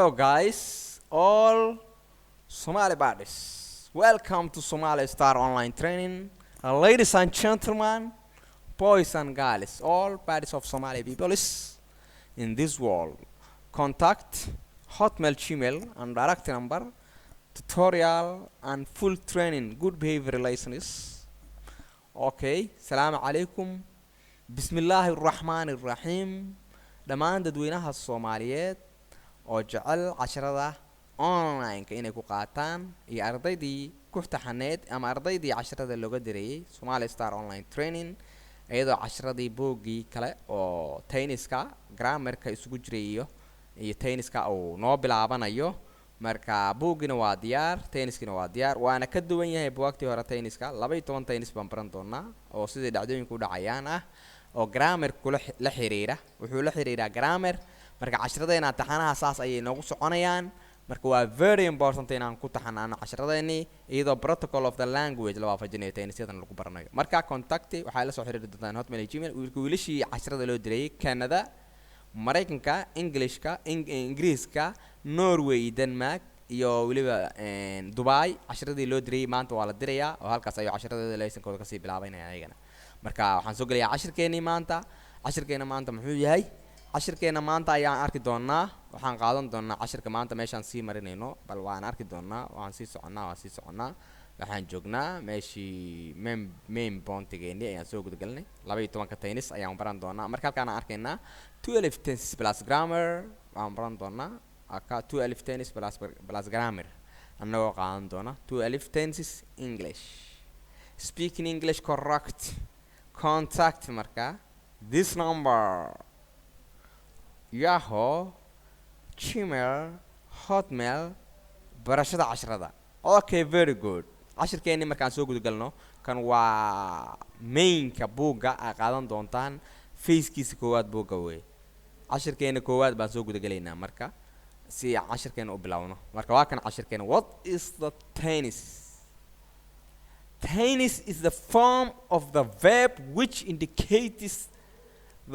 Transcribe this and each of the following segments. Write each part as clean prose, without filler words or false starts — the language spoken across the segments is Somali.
Hello guys, all Somali buddies. Welcome to Somali Star Online Training. Ladies and gentlemen, boys and girls, all buddies of Somali people in this world. Contact Hotmail, Gmail, and direct number, tutorial and full training, good behavior lessons. Okay, Assalamu alaikum. Bismillahir Rahmanir Rahim. Dhammaan dadweynaha Soomaaliyeed oo jecel casharada online inay ku qaataan iyo ardaydii ku taxaneed ama ardaydii casharada looga diray Somali Star Online Training iyadoo casharadii boogii kale oo tenniska grammarka isugu jiray iyo tenniska oo noo bilaabanayo marka boogina waa diyaar tenniskina waa diyaar waana ka duwan yahay buugtii hore tenniska 12 tennis baan baran doonaa oo sidii dhacdooyinku dhacayaan ah oo grammar kula la xiriira wuxuu la xiriiraa grammar marka casharadayna taxanaha saas ay noogu soconayaan marka waa very important inaan ku taxanaano casharadayni iyadoo protocol of the language la waafajinayo tennisyadan lagu baranayo marka contact waxa la soo xiriiri doontaan Hotmail Gmail wiilashii casharada loo diray Canada Mareykanka Englishka Ingiriiska Norway Denmark iyo waliba Dubai casharadii loo diray maanta waa la dirayaa oo halkaas ay casharadooda laysankooda ka sii bilaabanayaan ayagana marka waxaan soo galayaa cashirkeena maanta muxuu yahay cashirkeena maanta ayaan arki doonaa waxaan qaadan doonaa cashirka maanta meeshaan sii marinayno bal waan arki doonaa waan sii soconaa waxaan joognaa meeshii main pointigeeni ayaan soo gudgalnay 12 tennis ayaan baran doonaa marka halkaan aan arkaynaa 12 tennis plus grammar waan baran doonaa aka 12 tennis plus grammar annagoo qaadan doona 12 tennis English speaking English correct contact marka this number Yahoo Gmail Hotmail barashada casharada okay very good cashirkeeni markaan soo gudgalno kan waa mainka buuga aan qaadan doontaan facekiisa koowaad buuga way cashirkeena koowaad baan soo gudgalaynaa marka si cashirkeena u bilowno marka waa kan cashirkeena what is the tennis Tennis is the form of the verb which indicates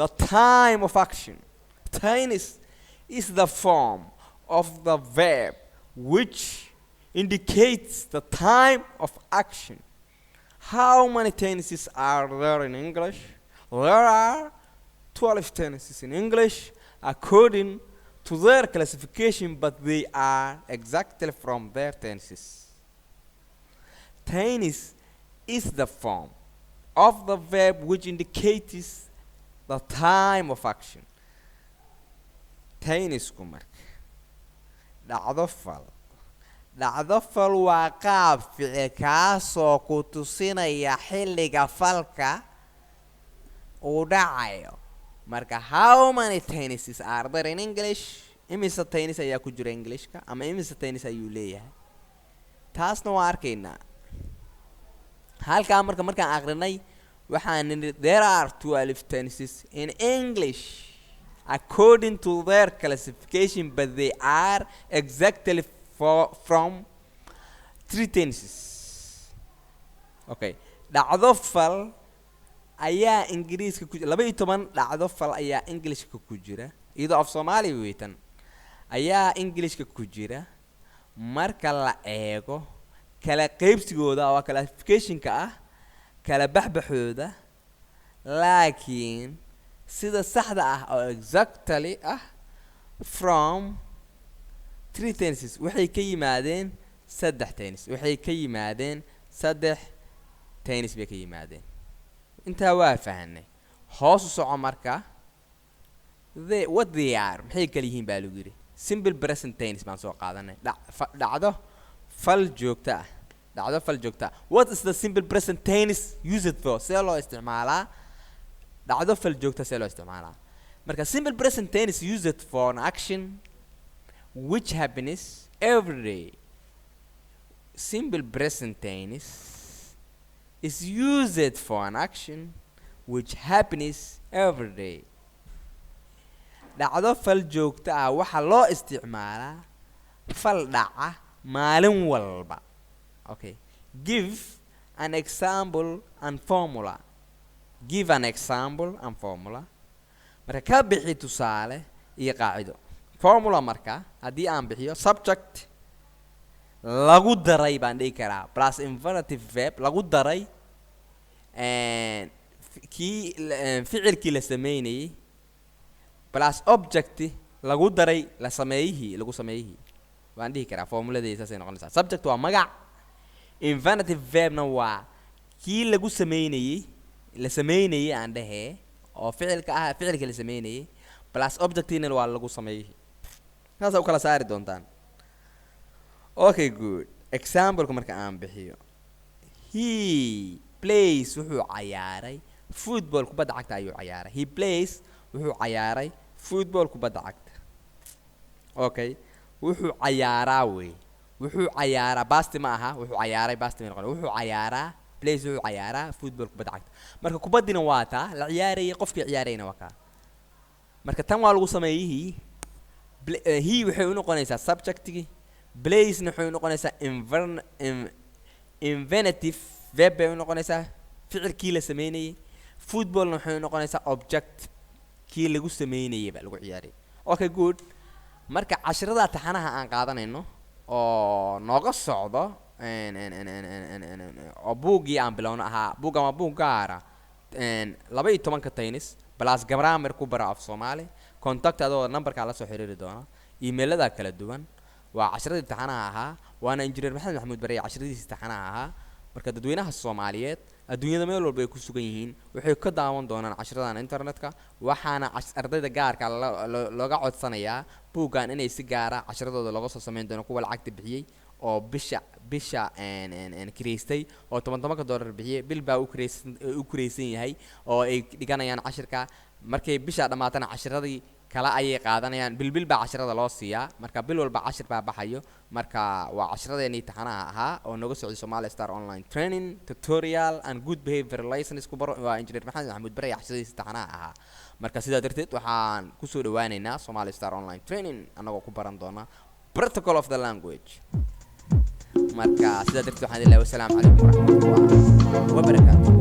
the time of action. Tennis is the form of the verb which indicates the time of action. How many tennises are there in English? There are 12 tennises in English according to their classification, but they are exactly from their tenses. Tennis is the form of the verb which indicates the time of action. Tennisku marka dhacdo fal waa qaab ficil kaasoo ku tusinaya xilliga falka uu dhacayo marka how many tennises are there in English imisa tennis ayaa ku jira Englishka ama imisa tennis ayuu leeyahay taasna waa arkaynaa halka markaan aqrinay waxaan there are 12 tennises in English according to their classification but they are exactly from 3 tennises okay dhacdo fal ayaa Ingiriiska ku 12 dhacdo fal ayaa Englishka ku jira iyadoo af Soomaali weeytan ayaa Englishka ku jira marka la eego kala qaybsigooda oo classification-ka ah kala baxbaxooda laakiin sida saxda ah oo exactly ah from 3 tennises waxay ka yimaadeen 3 tennis waxay ka yimaadeen 3 tennis bay ka yimaadeen inta waa fahanay hoos u soco marka what they are maxay kala yihiin baa lagu yiri simple present tennis baan soo qaadanay dhacdo fal joogta what is the simple present tense used for see loo isticmaalaa dhacdo fal joogta see loo isticmaalaa marka simple present tense used for an action which happens every day simple present tense is used for an action which happens every day dhacdo fal joogta waxa loo isticmaalaa fal dhaca maalin walba okay give an example and formula marka ka bixi tusaale iyo qaacido formula marka haddii aan bixiyo subject lagu daray baan dhihi karaa plus infinitive verb lagu daray kii ficilkii la sameynayay plus object lagu daray la sameeyihii lagu sameeyihii waan dhihi karaa formuladeeda saasay noqonaysaa subject waa magac infinitive verbna waa kii lagu sameynayay la sameynayay aan dhahee oo ficilka ah ficilka la sameynayay plus objectina waa lagu sameeyihii saasa u kala saari doontaan okay good example marka aan bixiyo he plays wuxuu cayaaray football kubadda cagta ayuu cayaaray he plays wuxuu cayaaray football kubadda cagta okay wuxuu cayaaraa wey wuxuu cayaaraa basti ma aha wuxuu cayaaray basti ma noqon wuxuu cayaaraa plays wuxuu cayaaraa football kubadda cagta marka kubaddina waa taa la ciyaarayay qofkii ciyaarayna waa kaa marka tan waa lagu sameeyay he waxay u noqonaysaa subjectigi playsna waxay u noqonaysaa infinitive verb bay u noqonaysaa ficilkii la sameynayay footballna waxay u noqonaysaa object kii lagu sameynayay baa lagu ciyaarayay okay good marka casharada taxanaha aan qaadanayno oo nooga socdo oo buuggii aan bilowno ahaa buugga ama buug gaara 12 taynis plus grammar ku bara af Soomaali contact adoo numberka la soo xiriiri doona emailada kala duwan waa casharada taxanaha ahaa waana engineer Maxamed Bare casharadiisa taxanaha ahaa marka dadweynaha Soomaaliyeed adduunyada meel walba ay ku sugan yihiin waxay ka daawan doonaan casharadan internetka waxaana ardayda gaarka looga codsanayaa buuggan inay si gaara casharadooda looga soo sameyn doono kuwa lacagta bixiyay oo bisha kireystay oo $10 bixiyay bil baa u kireysan yahay oo ay dhiganayaan cashirka markay bisha dhamaatana casharadii kala ayay qaadanayaan bil baa casharada loo siiyaa marka bil walba cashir baa baxayo marka waa casharadeenii taxanaha ahaa oo naga socday Somali Star Online Training Tutorial and Good Behavior License ku baro waa engineer Maxamed Bare casharadiisa taxanaha ahaa marka sidaa darteed waxaan ku soo dhawaaneynaa Somali Star Online Training anagoo ku baran doona protocol of the language marka sidaa darteed waxaan ilaahay wassalaamu calaykum waraxmatullaahi wa barakaatuh